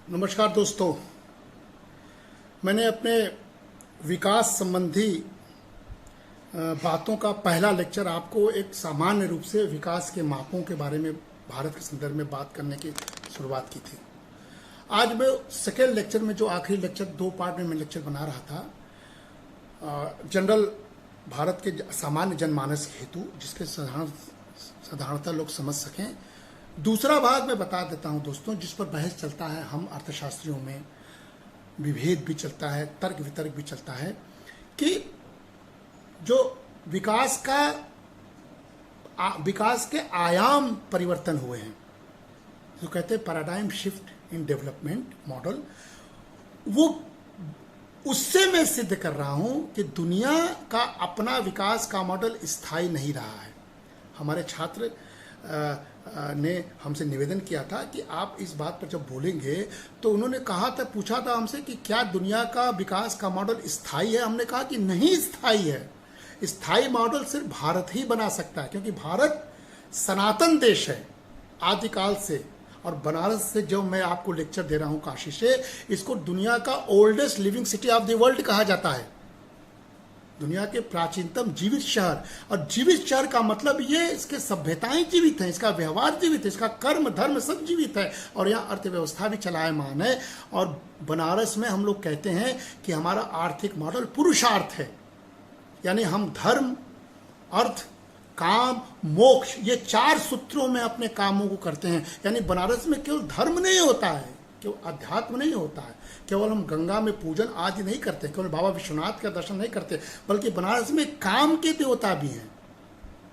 नमस्कार दोस्तों। मैंने अपने विकास संबंधी बातों का पहला लेक्चर आपको एक सामान्य रूप से विकास के मापों के बारे में भारत के संदर्भ में बात करने की शुरुआत की थी। आज मैं सेकेंड लेक्चर में, जो आखिरी लेक्चर 2 पार्ट में मैं लेक्चर बना रहा था, जनरल भारत के सामान्य जनमानस के हेतु, जिसके साधारणतः लोग समझ सकें, दूसरा भाग मैं बता देता हूं दोस्तों, जिस पर बहस चलता है, हम अर्थशास्त्रियों में विभेद भी चलता है, तर्क वितर्क भी चलता है, कि जो विकास के आयाम परिवर्तन हुए हैं, जो कहते हैं paradigm shift in development model, वो उससे मैं सिद्ध कर रहा हूं कि दुनिया का अपना विकास का मॉडल स्थायी नहीं रहा है। हमारे छात्र ने हमसे निवेदन किया था कि आप इस बात पर जब बोलेंगे, तो उन्होंने पूछा था हमसे कि क्या दुनिया का विकास का मॉडल स्थायी है। हमने कहा कि नहीं स्थायी है। स्थायी मॉडल सिर्फ भारत ही बना सकता है, क्योंकि भारत सनातन देश है आदिकाल से। और बनारस से जो मैं आपको लेक्चर दे रहा हूं काशी से, इसको दुनिया का oldest living city of the world कहा जाता है, दुनिया के प्राचीनतम जीवित शहर। और जीवित शहर का मतलब ये, इसके सभ्यताएं जीवित हैं, इसका व्यवहार जीवित है, इसका कर्म धर्म सब जीवित है, और यहाँ अर्थव्यवस्था भी चलायमान है। और बनारस में हम लोग कहते हैं कि हमारा आर्थिक मॉडल पुरुषार्थ है, यानी हम धर्म, अर्थ, काम, मोक्ष, ये 4 सूत्रों में अपने कामों को करते हैं। यानी बनारस में केवल धर्म नहीं होता है, केवल अध्यात्म नहीं होता है, केवल हम गंगा में पूजन आदि नहीं करते, केवल बाबा विश्वनाथ का दर्शन नहीं करते, बल्कि बनारस में काम के देवता भी हैं।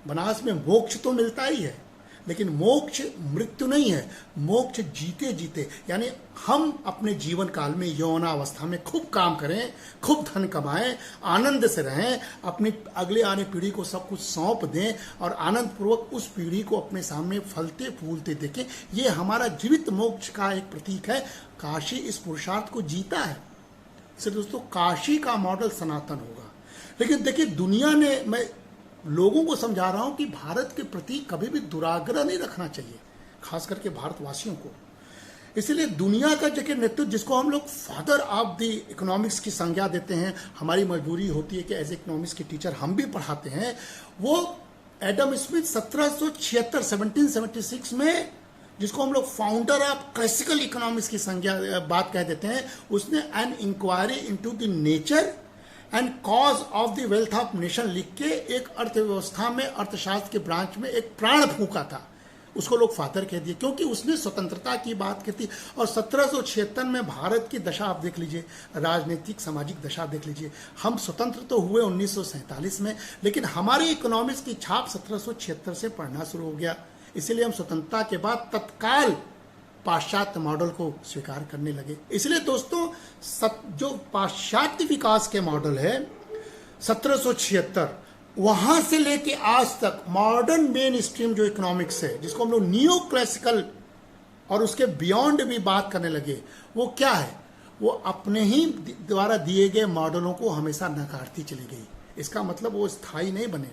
बनारस में मोक्ष तो मिलता ही है, लेकिन मोक्ष मृत्यु नहीं है, मोक्ष जीते जीते। यानी हम अपने जीवन काल में यौवनावस्था में खूब काम करें, खूब धन कमाएं, आनंद से रहें, अपनी अगले आने पीढ़ी को सब कुछ सौंप दें, और आनंद पूर्वक उस पीढ़ी को अपने सामने फलते फूलते देखें। ये हमारा जीवित मोक्ष का एक प्रतीक है। काशी इस पुरुषार्थ को जीता है। इसलिए दोस्तों, काशी का मॉडल सनातन होगा। लेकिन देखिए, दुनिया ने, मैं लोगों को समझा रहा हूं कि भारत के प्रति कभी भी दुराग्रह नहीं रखना चाहिए, खास करके भारतवासियों को। इसलिए दुनिया का जो नेतृत्व, जिसको हम लोग फादर ऑफ द इकोनॉमिक्स की संज्ञा देते हैं, हमारी मजबूरी होती है कि एज इकोनॉमिक्स के टीचर हम भी पढ़ाते हैं, वो एडम स्मिथ 1776 में, जिसको हम लोग फाउंडर ऑफ क्लासिकल इकोनॉमिक्स की संज्ञा बात कह देते हैं, उसने an inquiry into the nature and cause of the wealth of nation लिख के एक अर्थव्यवस्था में, अर्थशास्त्र के ब्रांच में एक प्राण फूंका था। उसको लोग फादर कह दिए, क्योंकि उसने स्वतंत्रता की बात की थी। और 1776 में भारत की दशा आप देख लीजिए, राजनीतिक सामाजिक दशा देख लीजिए। हम स्वतंत्र तो हुए 1947 में, लेकिन हमारे इकोनॉमिक्स की छाप 1776 से पढ़ना शुरू हो गया। इसीलिए हम स्वतंत्रता के बाद तत्काल पाश्चात्य मॉडल को स्वीकार करने लगे। इसलिए दोस्तों, जो पाश्चात्य विकास के मॉडल है 1776, वहां से लेके आज तक मॉडर्न मेन स्ट्रीम जो इकोनॉमिक्स है, जिसको हम लोग नियो क्लासिकल और उसके बियॉन्ड भी बात करने लगे, वो क्या है? वो अपने ही द्वारा दिए गए मॉडलों को हमेशा नकारती चली गई। इसका मतलब वो स्थायी नहीं बने।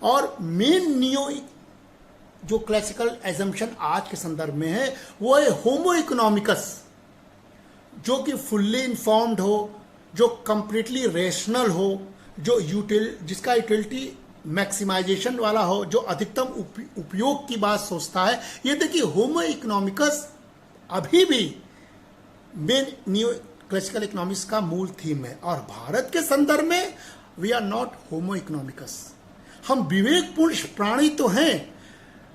और मेन नियो जो क्लासिकल एजम्पशन आज के संदर्भ में है, वो है होमो इकोनॉमिकस, जो कि फुल्ली इन्फॉर्म्ड हो, जो कंप्लीटली रेशनल हो, जो जिसका यूटिलिटी मैक्सिमाइजेशन वाला हो, जो अधिकतम उपयोग की बात सोचता है। ये देखिए, होमो इकोनॉमिकस अभी भी मेन न्यू क्लासिकल इकोनॉमिक्स का मूल थीम है। और भारत के संदर्भ में we are not homo economicus. हम विवेकपूर्ण प्राणी तो हैं,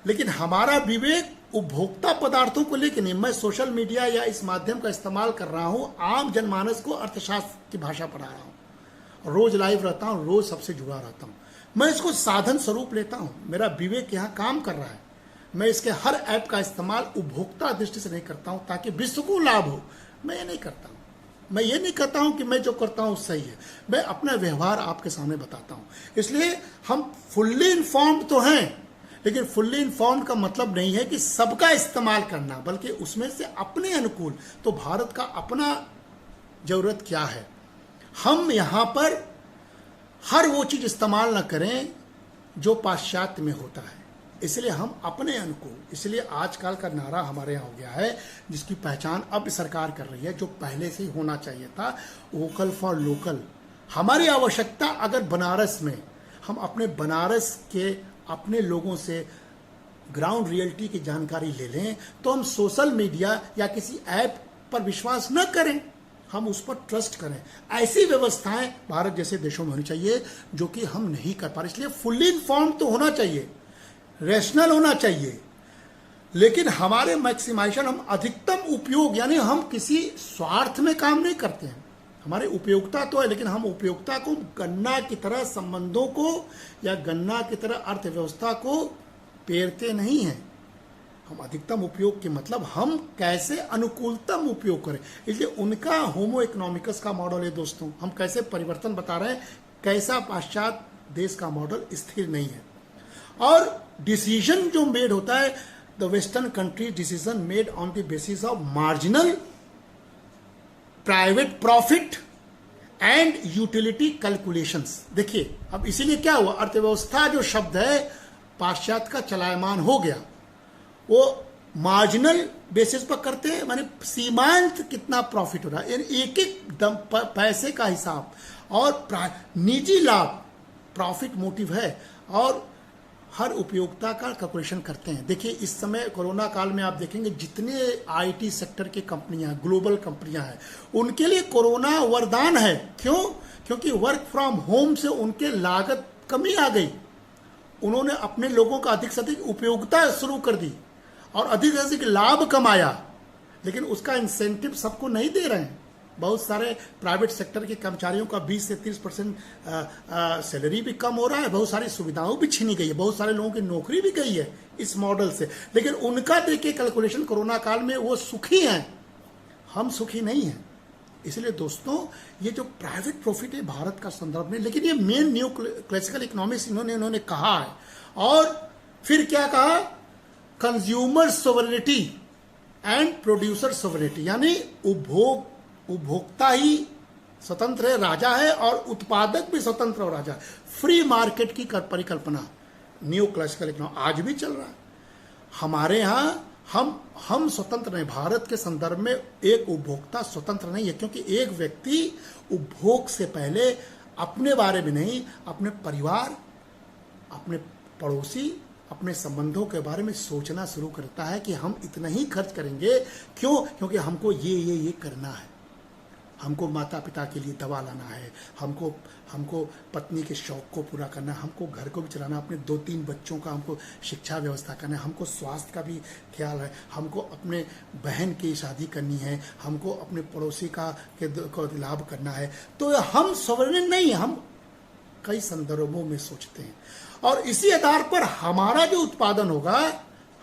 लेकिन हमारा विवेक उपभोक्ता पदार्थों को लेकर नहीं। मैं सोशल मीडिया या इस माध्यम का इस्तेमाल कर रहा हूं, आम जनमानस को अर्थशास्त्र की भाषा पढ़ा रहा हूं, रोज लाइव रहता हूं, रोज सबसे जुड़ा रहता हूं। मैं इसको साधन स्वरूप लेता हूं। मेरा विवेक यहां काम कर रहा है। मैं इसके हर ऐप का इस्तेमाल उपभोक्ता दृष्टि से नहीं करता हूं ताकि विश्व को लाभ हो। मैं ये नहीं करता हूं। मैं ये नहीं कहता हूं कि मैं जो करता हूं सही है। मैं अपना व्यवहार आपके सामने बताता हूं। इसलिए हम फुल्ली इन्फॉर्म्ड तो हैं, लेकिन फुल्ली इन्फॉर्म्ड का मतलब नहीं है कि सबका इस्तेमाल करना, बल्कि उसमें से अपने अनुकूल। तो भारत का अपना जरूरत क्या है, हम यहां पर हर वो चीज इस्तेमाल ना करें जो पाश्चात्य में होता है। इसलिए हम अपने अनुकूल, इसलिए आजकल का नारा हमारे यहाँ हो गया है जिसकी पहचान अब सरकार कर रही है, जो पहले से ही होना चाहिए था, वोकल फॉर लोकल। हमारी आवश्यकता अगर बनारस में हम अपने बनारस के अपने लोगों से ग्राउंड रियलिटी की जानकारी ले लें तो हम सोशल मीडिया या किसी ऐप पर विश्वास न करें, हम उस पर ट्रस्ट करें। ऐसी व्यवस्थाएं भारत जैसे देशों में होनी चाहिए जो कि हम नहीं कर पा रहे। इसलिए फुल्ली इन्फॉर्म तो होना चाहिए, रैशनल होना चाहिए, लेकिन हमारे मैक्सिमाइजेशन, हम अधिकतम उपयोग, यानी हम किसी स्वार्थ में काम नहीं करते हैं। हमारे उपयोगिता तो है, लेकिन हम उपयोगिता को गन्ना की तरह संबंधों को या गन्ना की तरह अर्थव्यवस्था को पेरते नहीं हैं। हम अधिकतम उपयोग के मतलब हम कैसे अनुकूलतम उपयोग करें। इसलिए उनका होमो इकोनॉमिकस का मॉडल है दोस्तों, हम कैसे परिवर्तन बता रहे हैं, कैसा पाश्चात्य देश का मॉडल स्थिर नहीं है। और डिसीजन जो मेड होता है, the western country decision made on the basis of marginal private profit and utility calculations. देखिए अब इसीलिए क्या हुआ, अर्थव्यवस्था जो शब्द है पाश्चात्य का चलायमान हो गया, वो मार्जिनल बेसिस पर करते हैं, माने सीमांत कितना प्रॉफिट हो रहा है, एक एक दम पैसे का हिसाब, और निजी लाभ प्रॉफिट मोटिव है, और हर उपयोगिता का कैलकुलेशन करते हैं। देखिए इस समय कोरोना काल में आप देखेंगे जितने आईटी सेक्टर की कंपनियां, ग्लोबल कंपनियां हैं, उनके लिए कोरोना वरदान है। क्यों? क्योंकि वर्क फ्रॉम होम से उनके लागत कमी आ गई, उन्होंने अपने लोगों का अधिक से अधिक उपयोगिता शुरू कर दी और अधिक से अधिक लाभ कमाया, लेकिन उसका इंसेंटिव सबको नहीं दे रहे हैं। बहुत सारे प्राइवेट सेक्टर के कर्मचारियों का 20 से 30% सैलरी भी कम हो रहा है, बहुत सारी सुविधाओं भी छीनी गई है, बहुत सारे लोगों की नौकरी भी गई है इस मॉडल से। लेकिन उनका देखिए कैलकुलेशन कोरोना काल में, वो सुखी हैं, हम सुखी नहीं हैं। इसलिए दोस्तों ये जो प्राइवेट प्रॉफिट है भारत का संदर्भ में, लेकिन ये मेन न्यू क्लासिकल इकोनॉमिक्स इन्होंने कहा है। और फिर क्या कहा, consumer sovereignty and producer sovereignty, यानी उपभोक्ता ही स्वतंत्र है, राजा है, और उत्पादक भी स्वतंत्र और राजा है। फ्री मार्केट की परिकल्पना न्यू क्लासिकल इकोनॉमी आज भी चल रहा है हमारे यहाँ। हम स्वतंत्र नहीं, भारत के संदर्भ में एक उपभोक्ता स्वतंत्र नहीं है, क्योंकि एक व्यक्ति उपभोग से पहले अपने बारे में नहीं, अपने परिवार, अपने पड़ोसी, अपने संबंधों के बारे में सोचना शुरू करता है कि हम इतना ही खर्च करेंगे। क्यों? क्योंकि हमको ये करना है, हमको माता पिता के लिए दवा लाना है, हमको पत्नी के शौक को पूरा करना है, हमको घर को भी चलाना, अपने 2-3 बच्चों का हमको शिक्षा व्यवस्था करना है, हमको स्वास्थ्य का भी ख्याल है, हमको अपने बहन की शादी करनी है, हमको अपने पड़ोसी को लाभ करना है। तो हम सॉवरेन नहीं, हम कई संदर्भों में सोचते हैं, और इसी आधार पर हमारा जो उत्पादन होगा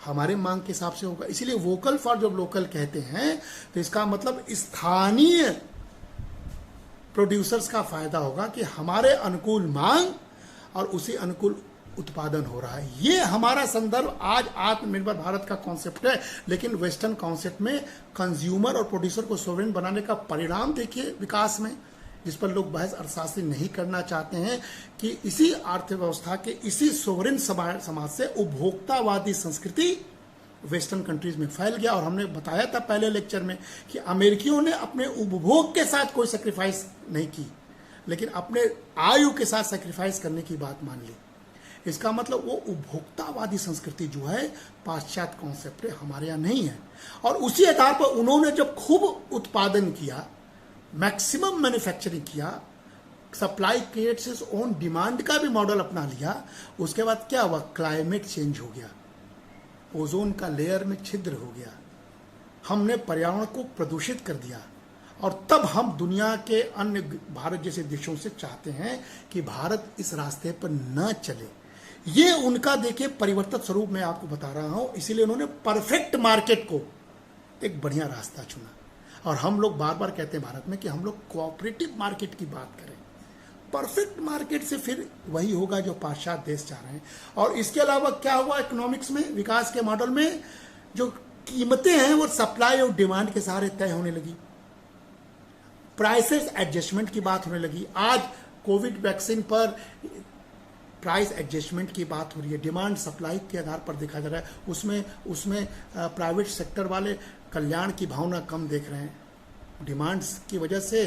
हमारे मांग के हिसाब से होगा। इसीलिए वोकल फॉर जब लोकल कहते हैं तो इसका मतलब स्थानीय प्रोड्यूसर्स का फायदा होगा कि हमारे अनुकूल मांग और उसी अनुकूल उत्पादन हो रहा है। ये हमारा संदर्भ आज आत्मनिर्भर भारत का कॉन्सेप्ट है, लेकिन वेस्टर्न कॉन्सेप्ट में कंज्यूमर और प्रोड्यूसर को सोवरेन बनाने का परिणाम देखिए विकास में, जिस पर लोग बहस अर्थशास्त्री नहीं करना चाहते हैं, कि इसी अर्थव्यवस्था के इसी सोवरेन समाज से उपभोक्तावादी संस्कृति वेस्टर्न कंट्रीज में फैल गया। और हमने बताया था पहले लेक्चर में कि अमेरिकियों ने अपने उपभोग के साथ कोई सेक्रीफाइस नहीं की, लेकिन अपने आयु के साथ सेक्रीफाइस करने की बात मान ली। इसका मतलब वो उपभोक्तावादी संस्कृति जो है पाश्चात्य कॉन्सेप्ट हमारे यहाँ नहीं है। और उसी आधार पर उन्होंने जब खूब उत्पादन किया, मैक्सिमम मैन्युफैक्चरिंग किया, supply creates its own demand का भी मॉडल अपना लिया, उसके बाद क्या हुआ, क्लाइमेट चेंज हो गया, ओजोन का लेयर में छिद्र हो गया, हमने पर्यावरण को प्रदूषित कर दिया। और तब हम दुनिया के अन्य भारत जैसे देशों से चाहते हैं कि भारत इस रास्ते पर न चले। ये उनका देखिए परिवर्तित स्वरूप मैं आपको बता रहा हूं। इसीलिए उन्होंने परफेक्ट मार्केट को एक बढ़िया रास्ता चुना। और हम लोग बार बार कहते हैं भारत में कि हम लोग कोऑपरेटिव मार्केट की बात करें। परफेक्ट मार्केट से फिर वही होगा जो पाश्चात्य देश चाह रहे हैं। और इसके अलावा क्या हुआ इकोनॉमिक्स में, विकास के मॉडल में जो कीमतें हैं वो सप्लाई और डिमांड के सहारे तय होने लगी, प्राइसेस एडजस्टमेंट की बात होने लगी। आज कोविड वैक्सीन पर प्राइस एडजस्टमेंट की बात हो रही है, डिमांड सप्लाई के आधार पर देखा जा रहा है, उसमें प्राइवेट सेक्टर वाले कल्याण की भावना कम देख रहे हैं, डिमांड्स की वजह से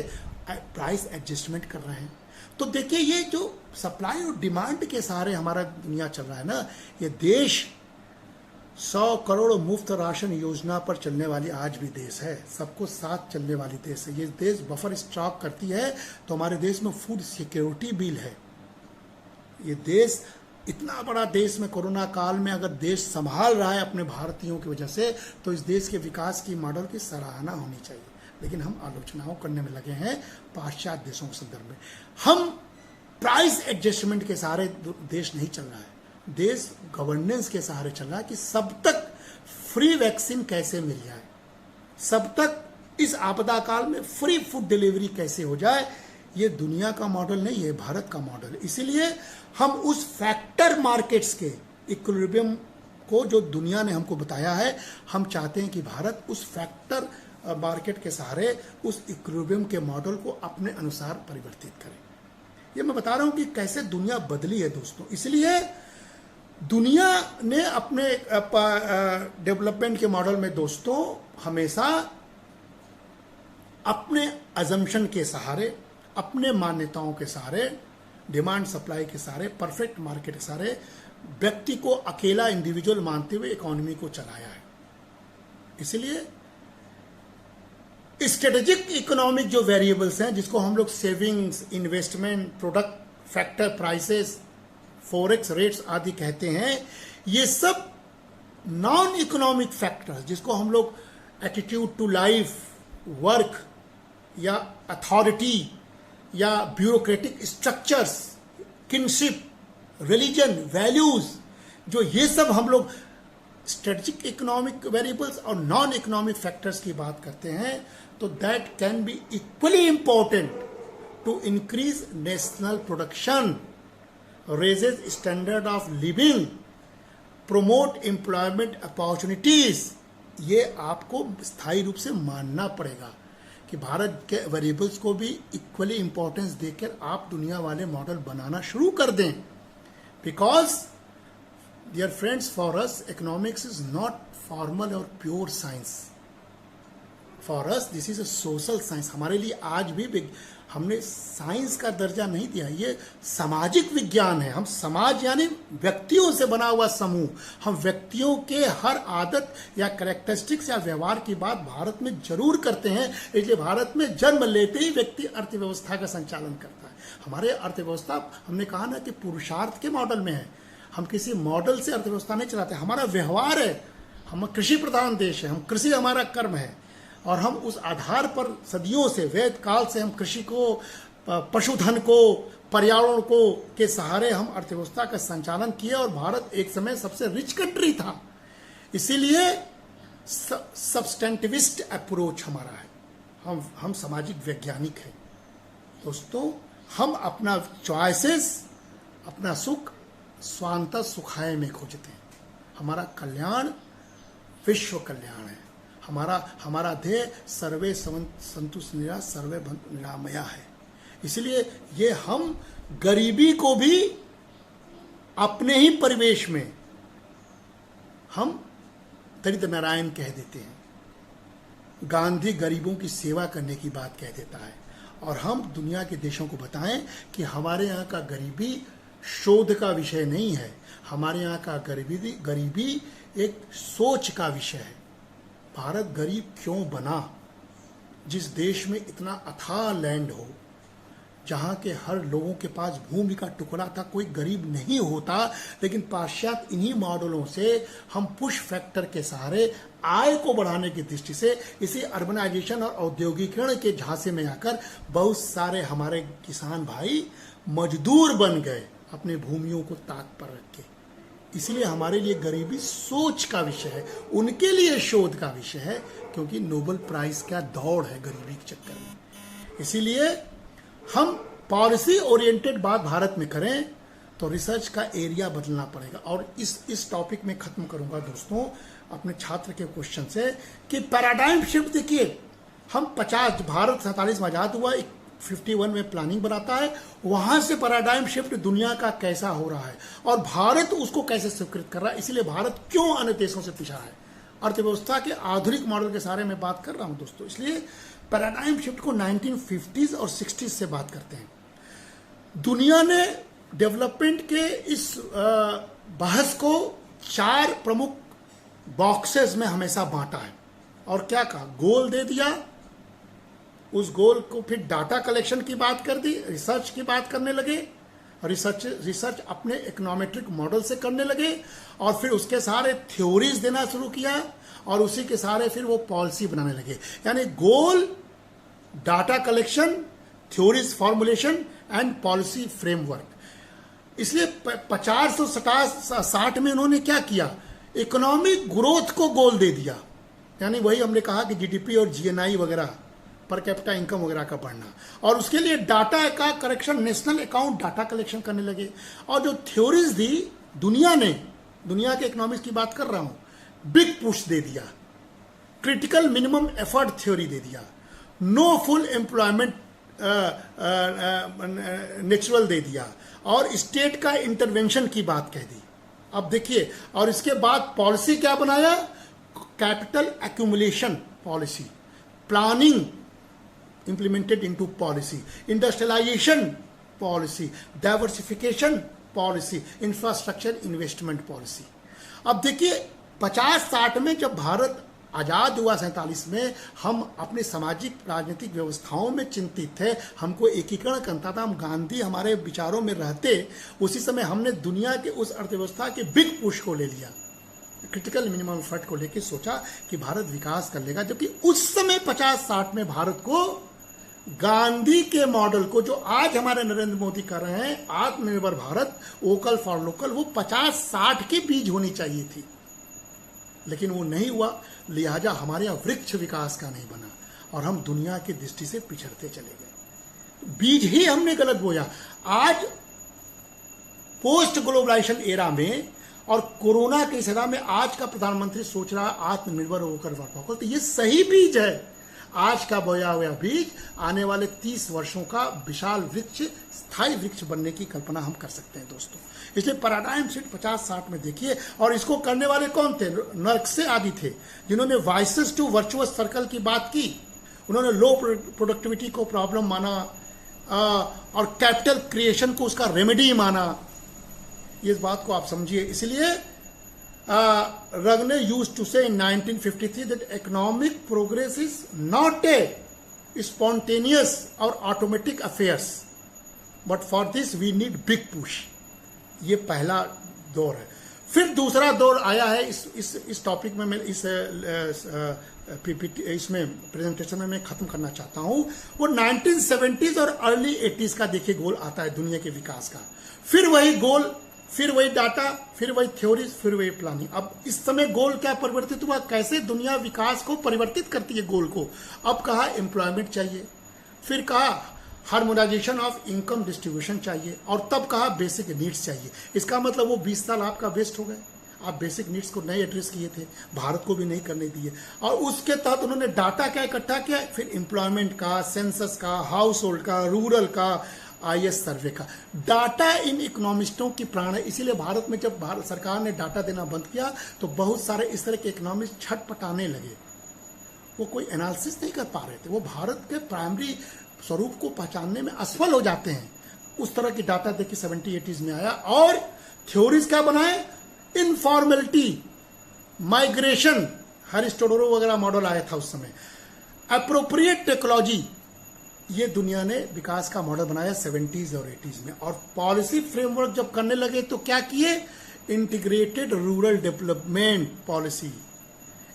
प्राइस एडजस्टमेंट कर रहे हैं। तो देखिए ये जो सप्लाई और डिमांड के सहारे हमारा दुनिया चल रहा है ना, ये देश 100 करोड़ मुफ्त राशन योजना पर चलने वाली आज भी देश है, सबको साथ चलने वाली देश है। ये देश बफर स्टॉक करती है, तो हमारे देश में फूड सिक्योरिटी बिल है। ये देश इतना बड़ा देश में कोरोना काल में अगर देश संभाल रहा है अपने भारतीयों की वजह से, तो इस देश के विकास की मॉडल की सराहना होनी चाहिए। लेकिन हम आलोचनाओं करने में लगे हैं पाश्चात्य देशों के संदर्भ में। हम प्राइस एडजस्टमेंट के सहारे देश नहीं चल रहा है, देश गवर्नेंस के सहारे चल रहा है कि सब तक फ्री वैक्सीन कैसे मिल जाए, सब तक इस आपदा काल में फ्री फूड डिलीवरी कैसे हो जाए। ये दुनिया का मॉडल नहीं है, भारत का मॉडल। इसीलिए हम उस फैक्टर मार्केट्स के इक्विलिब्रियम को जो दुनिया ने हमको बताया है, हम चाहते हैं कि भारत उस फैक्टर मार्केट के सहारे उस इक्विलिब्रियम के मॉडल को अपने अनुसार परिवर्तित करें। ये मैं बता रहा हूं कि कैसे दुनिया बदली है दोस्तों। इसलिए दुनिया ने अपने डेवलपमेंट के मॉडल में दोस्तों हमेशा अपने अजम्पशन के सहारे, अपने मान्यताओं के सहारे, डिमांड सप्लाई के सहारे, परफेक्ट मार्केट के सहारे व्यक्ति को अकेला इंडिविजुअल मानते हुए इकोनॉमी को चलाया है। इसलिए स्ट्रेटेजिक इकोनॉमिक जो वेरिएबल्स हैं, जिसको हम लोग savings, investment, product factor, prices, forex rates आदि कहते हैं, ये सब नॉन इकोनॉमिक फैक्टर्स, जिसको हम लोग एटीट्यूड टू लाइफ, वर्क या अथॉरिटी या bureaucratic structures, kinship, religion, values, जो ये सब हम लोग स्ट्रेटेजिक इकोनॉमिक वेरिएबल्स और नॉन इकोनॉमिक फैक्टर्स की बात करते हैं, तो that can be equally important to increase national production, raises standard of living, promote employment opportunities. ये आपको स्थायी रूप से मानना पड़ेगा कि भारत के वेरिएबल्स को भी इक्वली इंपॉर्टेंस देकर आप दुनिया वाले मॉडल बनाना शुरू कर दें। Because dear friends, for us economics is not formal और pure science, for us this is a social science. हमारे लिए आज भी हमने साइंस का दर्जा नहीं दिया, ये सामाजिक विज्ञान है। हम समाज यानी व्यक्तियों से बना हुआ समूह, हम व्यक्तियों के हर आदत या कैरेक्टरिस्टिक्स या व्यवहार की बात भारत में जरूर करते हैं। इसलिए भारत में जन्म लेते ही व्यक्ति अर्थव्यवस्था का संचालन करता है। हमारे अर्थव्यवस्था, हमने कहा ना कि पुरुषार्थ के मॉडल में है, हम किसी मॉडल से अर्थव्यवस्था नहीं चलाते, हमारा व्यवहार है। हम कृषि प्रधान देश है, हम कृषि हमारा कर्म है, और हम उस आधार पर सदियों से, वेद काल से हम कृषि को, पशुधन को, पर्यावरण को के सहारे हम अर्थव्यवस्था का संचालन किए, और भारत एक समय सबसे रिच कंट्री था। इसीलिए सब्सटेंटिविस्ट अप्रोच हमारा है, हम सामाजिक वैज्ञानिक हैं दोस्तों। हम अपना चॉइसेस, अपना सुख स्वांतः सुखाय में खोजते हैं। हमारा कल्याण विश्व कल्याण है। हमारा ध्येय सर्वे संतुष्ट निरा सर्वे निरामया है। इसलिए ये हम गरीबी को भी अपने ही परिवेश में हम दरिद्र नारायण कह देते हैं। गांधी गरीबों की सेवा करने की बात कह देता है, और हम दुनिया के देशों को बताएं कि हमारे यहाँ का गरीबी शोध का विषय नहीं है, हमारे यहाँ का गरीबी एक सोच का विषय है। भारत गरीब क्यों बना? जिस देश में इतना अथाह लैंड हो, जहाँ के हर लोगों के पास भूमि का टुकड़ा था, कोई गरीब नहीं होता। लेकिन पाश्चात्य इन्हीं मॉडलों से हम पुश फैक्टर के सहारे आय को बढ़ाने की दृष्टि से इसी अर्बनाइजेशन और औद्योगिकरण के झांसे में आकर बहुत सारे हमारे किसान भाई मजदूर बन गए अपने भूमियों को ताक पर रख के। इसलिए हमारे लिए गरीबी सोच का विषय है, उनके लिए शोध का विषय है, क्योंकि नोबेल प्राइज का दौड़ है गरीबी के चक्कर में। इसीलिए हम पॉलिसी ओरिएंटेड बात भारत में करें तो रिसर्च का एरिया बदलना पड़ेगा। और इस टॉपिक में खत्म करूंगा दोस्तों अपने छात्र के क्वेश्चन से कि पैराडाइम शिफ्ट देखिए, हम 50 भारत 47 में आजाद हुआ, 51 में प्लानिंग बनाता है, वहां से पैराडाइम शिफ्ट दुनिया का कैसा हो रहा है और भारत उसको कैसे स्वीकृत कर रहा है। इसीलिए भारत क्यों अन्य देशों से पिछड़ा है अर्थव्यवस्था के आधुनिक मॉडल के सारे में बात कर रहा हूं दोस्तों। इसलिए पैराडाइम शिफ्ट को 1950s और 60s से बात करते हैं। दुनिया ने डेवलपमेंट के इस बहस को 4 प्रमुख बॉक्सेस में हमेशा बांटा है और क्या कहा, गोल दे दिया, उस गोल को फिर डाटा कलेक्शन की बात कर दी, रिसर्च की बात करने लगे, रिसर्च अपने इकोनॉमेट्रिक मॉडल से करने लगे और फिर उसके सारे थ्योरीज देना शुरू किया और उसी के सारे फिर वो पॉलिसी बनाने लगे। यानी goal, data collection, theories formulation and policy framework. इसलिए 50 और 60 में उन्होंने क्या किया, इकोनॉमिक ग्रोथ को गोल दे दिया। यानी वही हमने कहा कि जीडीपी और जीएनआई वगैरह, पर कैपिटा इनकम वगैरह का बढ़ना, और उसके लिए डाटा का correction, national account data collection करने लगे। और जो थ्योरीज दी दुनिया ने, दुनिया के इकोनॉमिक्स की बात कर रहा हूं, बिग पुश दे दिया, क्रिटिकल मिनिमम एफर्ट थ्योरी दे दिया, नो फुल एम्प्लॉयमेंट नेचुरल दे दिया और स्टेट का इंटरवेंशन की बात कह दी। अब देखिए, और इसके बाद पॉलिसी क्या बनाया, capital accumulation policy, planning implemented into policy, industrialization policy, diversification policy, infrastructure investment policy। अब देखिए 50-60 में जब भारत आजाद हुआ 47 में, हम अपने सामाजिक राजनीतिक व्यवस्थाओं में चिंतित थे, हमको एकीकरण करना था, हम गांधी हमारे विचारों में रहते, उसी समय हमने दुनिया के उस अर्थव्यवस्था के बिग पुश को ले लिया, क्रिटिकल मिनिमम एफर्ट को लेकर सोचा कि भारत विकास कर लेगा। जबकि उस समय 50-60 में भारत को गांधी के मॉडल को, जो आज हमारे नरेंद्र मोदी कर रहे हैं, आत्मनिर्भर भारत, वोकल फॉर लोकल, वो 50-60 के बीज होनी चाहिए थी, लेकिन वो नहीं हुआ। लिहाजा हमारे यहाँ वृक्ष विकास का नहीं बना और हम दुनिया की दृष्टि से पिछड़ते चले गए। बीज ही हमने गलत बोया। आज पोस्ट ग्लोबलाइजेशन एरा में और कोरोना के सदा में आज का प्रधानमंत्री सोच रहा है आत्मनिर्भर होकर वोकल, तो ये सही बीज है। आज का बोया हुआ बीज आने वाले 30 वर्षों का विशाल वृक्ष, स्थायी वृक्ष बनने की कल्पना हम कर सकते हैं दोस्तों। इसलिए पैराडाइम शिफ्ट 50-60 में देखिए, और इसको करने वाले कौन थे, नर्कसे आदि थे, जिन्होंने वाइसेस टू वर्चुअस सर्कल की बात की। उन्होंने लो प्रोडक्टिविटी को प्रॉब्लम माना और कैपिटल क्रिएशन को उसका रेमेडी माना। इस बात को आप समझिए। इसलिए Ragne used to say in 1953 that economic progress is not a spontaneous or automatic affairs, but for this we need big push। ये पहला दौर है। फिर दूसरा दौर आया है इस टॉपिक में, मैं इसमें प्रेजेंटेशन में मैं खत्म करना चाहता हूं। वो 1970s और अर्ली 80s का देखिए गोल आता है दुनिया के विकास का। फिर वही गोल, फिर वही डाटा, फिर वही थ्योरीज, फिर वही प्लानिंग। अब इस समय गोल क्या परिवर्तित हुआ, कैसे दुनिया विकास को परिवर्तित करती है गोल को। अब कहा एम्प्लॉयमेंट चाहिए, फिर कहा हार्मोनाइजेशन ऑफ इनकम डिस्ट्रीब्यूशन चाहिए, और तब कहा बेसिक नीड्स चाहिए। इसका मतलब वो 20 साल आपका वेस्ट हो गए, आप बेसिक नीड्स को नहीं एड्रेस किए थे, भारत को भी नहीं करने दिए। और उसके तहत उन्होंने डाटा क्या इकट्ठा किया, फिर एम्प्लॉयमेंट का, सेंसस का, हाउस होल्ड का, रूरल का, आईएस सर्वे का। डाटा इन इकोनॉमिस्टों की प्राण है। इसीलिए भारत में जब भारत सरकार ने डाटा देना बंद किया तो बहुत सारे इस तरह के इकोनॉमिस्ट छटपटाने लगे, वो कोई एनालिसिस नहीं कर पा रहे थे, वो भारत के प्राइमरी स्वरूप को पहचानने में असफल हो जाते हैं। उस तरह की डाटा देखिए 70-80s में आया। और थ्योरीज क्या बनाए, इनफॉर्मेलिटी, माइग्रेशन, हैरिस्टोडोरो वगैरह मॉडल आया था उस समय, एप्रोप्रिएट टेक्नोलॉजी, ये दुनिया ने विकास का मॉडल बनाया 70s और 80s में। और पॉलिसी फ्रेमवर्क जब करने लगे तो क्या किए, integrated rural development policy,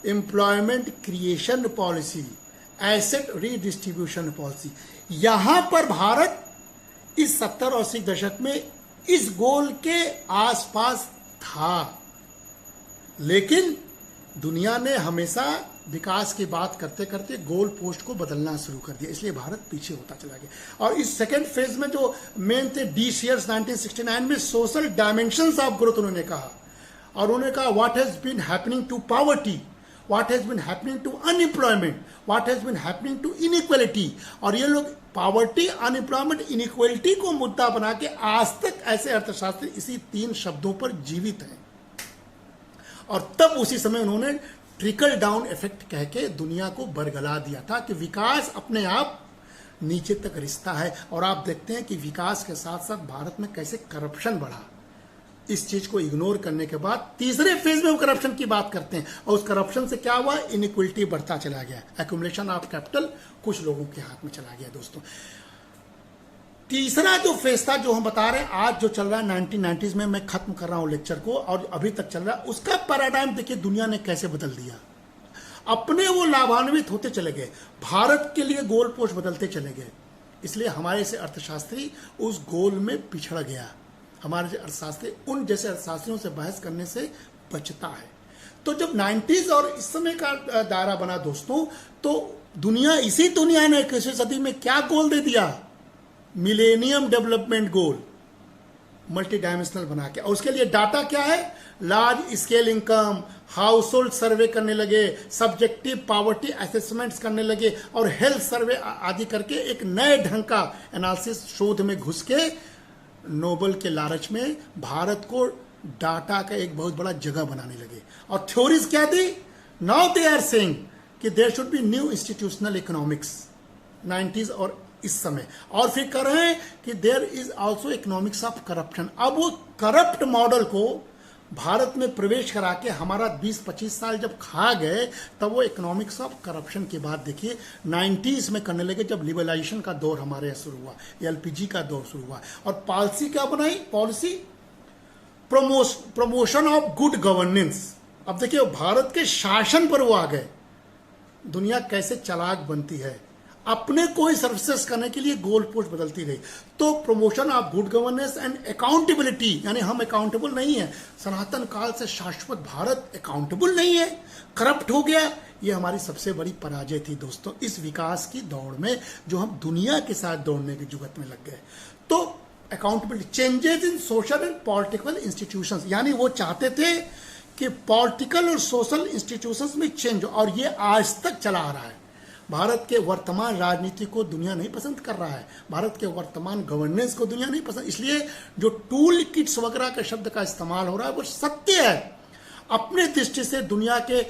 employment creation policy, asset redistribution policy. यहां पर भारत इस 70 और 80 दशक में इस गोल के आसपास था, लेकिन दुनिया ने हमेशा विकास की बात करते करते गोल पोस्ट को बदलना शुरू कर दिया, इसलिए भारत पीछे होता चला गया। और इस सेकेंड फेज में जो मेन थे, डी शेयर्स 1969 में सोशल डायमेंशंस ऑफ ग्रोथ उन्होंने कहा, और उन्होंने कहा what has been happening to poverty, what has been happening to unemployment, what has been happening to inequality. और ये लोग पॉवर्टी, अनएम्प्लॉयमेंट, इनइक्वालिटी को मुद्दा बना के आज तक ऐसे अर्थशास्त्री इसी 3 शब्दों पर जीवित हैं। और तब उसी समय उन्होंने ट्रिकल डाउन इफेक्ट कह के दुनिया को बरगला दिया था कि विकास अपने आप नीचे तक रिश्ता है। और आप देखते हैं कि विकास के साथ साथ भारत में कैसे करप्शन बढ़ा। इस चीज को इग्नोर करने के बाद तीसरे फेज में वो करप्शन की बात करते हैं, और उस करप्शन से क्या हुआ, इनइक्वलिटी बढ़ता चला गया, एक्यूमुलेशन ऑफ कैपिटल कुछ लोगों के हाथ में चला गया। दोस्तों, तीसरा जो फेज था जो हम बता रहे हैं आज जो चल रहा है 1990s में, मैं खत्म कर रहा हूं लेक्चर को और अभी तक चल रहा है, उसका पैराडाइम देखिए दुनिया ने कैसे बदल दिया। अपने वो लाभान्वित होते चले गए, भारत के लिए गोल पोस्ट बदलते चले गए। इसलिए हमारे से अर्थशास्त्री उस गोल में पिछड़ गया। हमारे से अर्थशास्त्री उन जैसे अर्थशास्त्रियों से बहस करने से बचता है। तो जब 90s और इस समय का दायरा बना दोस्तों, तो इसी दुनिया ने 21वीं सदी में क्या गोल दे दिया, millennium development goal multi dimensional बना के। और उसके लिए डाटा क्या है, large scale income, household survey करने लगे, सब्जेक्टिव पॉवर्टी असेसमेंट्स करने लगे और हेल्थ सर्वे आदि करके एक नए ढंग का एनालिसिस शोध में घुस के नोबेल के लालच में भारत को डाटा का एक बहुत बड़ा जगह बनाने लगे। और थ्योरीज क्या थी, नाउ दे आर सेइंग कि there should be new institutional economics 90s और इस समय, और फिर कर रहे हैं कि there is also economics of corruption. अब वो करप्ट मॉडल को भारत में प्रवेश करा के हमारा 20-25 साल जब खा गए, तब वो इकोनॉमिक्स ऑफ करप्शन की बात देखिए 90s में करने लगे, जब लिबरलाइजेशन का दौर हमारे यहाँ शुरू हुआ, एलपीजी का दौर शुरू हुआ। और पॉलिसी क्या बनाई, policy promotion of good governance. अब देखिए भारत के शासन पर वो आ गए, दुनिया कैसे चालाक बनती है, अपने कोई सर्विसेज करने के लिए गोल पोस्ट बदलती रही। तो promotion of good governance and accountability, यानी हम अकाउंटेबल नहीं है, सनातन काल से शाश्वत भारत अकाउंटेबल नहीं है, करप्ट हो गया। ये हमारी सबसे बड़ी पराजय थी दोस्तों इस विकास की दौड़ में, जो हम दुनिया के साथ दौड़ने की जुगत में लग गए। तो accountability, changes in social and political institutions, यानी वो चाहते थे कि पॉलिटिकल और सोशल इंस्टीट्यूशंस में चेंज, और ये आज तक चला आ रहा है। भारत के वर्तमान राजनीति को दुनिया नहीं पसंद कर रहा है, भारत के वर्तमान गवर्नेंस को दुनिया नहीं पसंद, इसलिए जो टूल किट्स वगैरह के शब्द का इस्तेमाल हो रहा है वो सत्य है। अपने दृष्टि से दुनिया के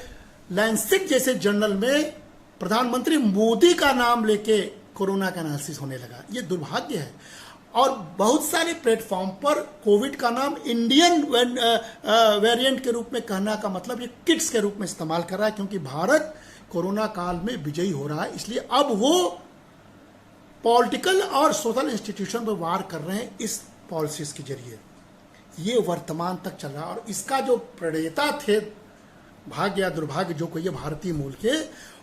लैंसेट जैसे जर्नल में प्रधानमंत्री मोदी का नाम लेके कोरोना का एनालिसिस होने लगा, ये दुर्भाग्य है। और बहुत सारे प्लेटफॉर्म पर कोविड का नाम इंडियन वेरिएंट के रूप में कहना का मतलब ये किट्स के रूप में इस्तेमाल कर रहा है, क्योंकि भारत कोरोना काल में विजयी हो रहा है। इसलिए अब वो पॉलिटिकल और सोशल इंस्टीट्यूशन पर वार कर रहे हैं इस पॉलिसीज के जरिए। ये वर्तमान तक चल रहा है, और इसका जो प्रणेता थे, भाग्य या दुर्भाग्य जो कोई भारतीय मूल के,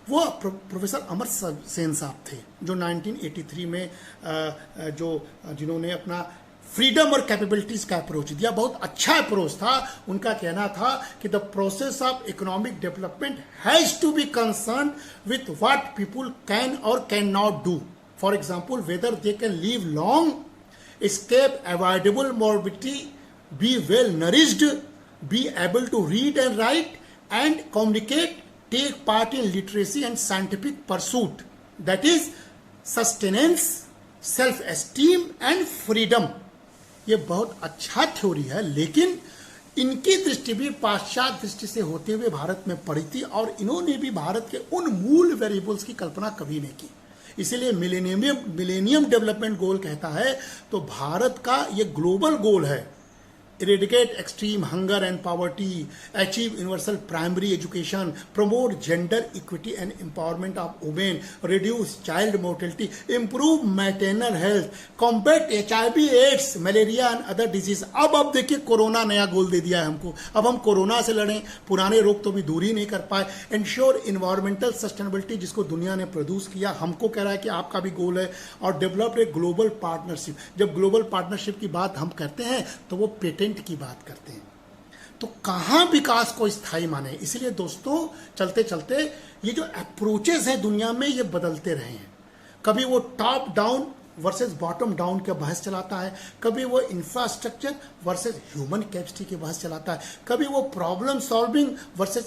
वो प्रोफेसर अमर सेन साहब थे, जो 1983 में जिन्होंने अपना फ्रीडम और कैपेबिलिटीज का अप्रोच दिया, बहुत अच्छा अप्रोच था। उनका कहना था कि the process of economic development has to be concern with what people can और can not do, for example whether they can live long, escape avoidable morbidity, be well nourished, be able to read and write and communicate, take part in literacy and scientific pursuit, that is sustenance, self-esteem and freedom। ये बहुत अच्छा theory है, लेकिन इनकी दृष्टि भी पाश्चात्य दृष्टि से होते हुए भारत में पड़ी थी, और इन्होंने भी भारत के उन मूल वेरिएबल्स की कल्पना कभी नहीं की। इसीलिए मिलेनियम डेवलपमेंट गोल कहता है, तो भारत का ये ग्लोबल गोल है, eradicate extreme hunger and poverty, achieve universal primary education, promote gender equity and empowerment of women, reduce child mortality, improve maternal health, combat HIV, AIDS, malaria and other disease. अब देखिए corona नया गोल दे दिया है हमको, अब हम कोरोना से लड़ें, पुराने रोग तो भी दूर ही नहीं कर पाए। इंश्योर इन्वायरमेंटल सस्टेनेबिलिटी, जिसको दुनिया ने प्रोड्यूस किया, हमको कह रहा है कि आपका भी गोल है। और डेवलप ए ग्लोबल पार्टनरशिप, जब ग्लोबल पार्टनरशिप की बात हम करते हैं तो वो पेटेंट की बात करते हैं, तो कहां विकास को स्थायी माने। इसलिए दोस्तों चलते चलते ये जो अप्रोचेस हैं दुनिया में, ये बदलते रहे हैं। कभी वो top down versus bottom down का बहस चलाता है, कभी वो इंफ्रास्ट्रक्चर वर्सेस ह्यूमन कैपेसिटी की बहस चलाता है, कभी वो प्रॉब्लम सॉल्विंग वर्सेस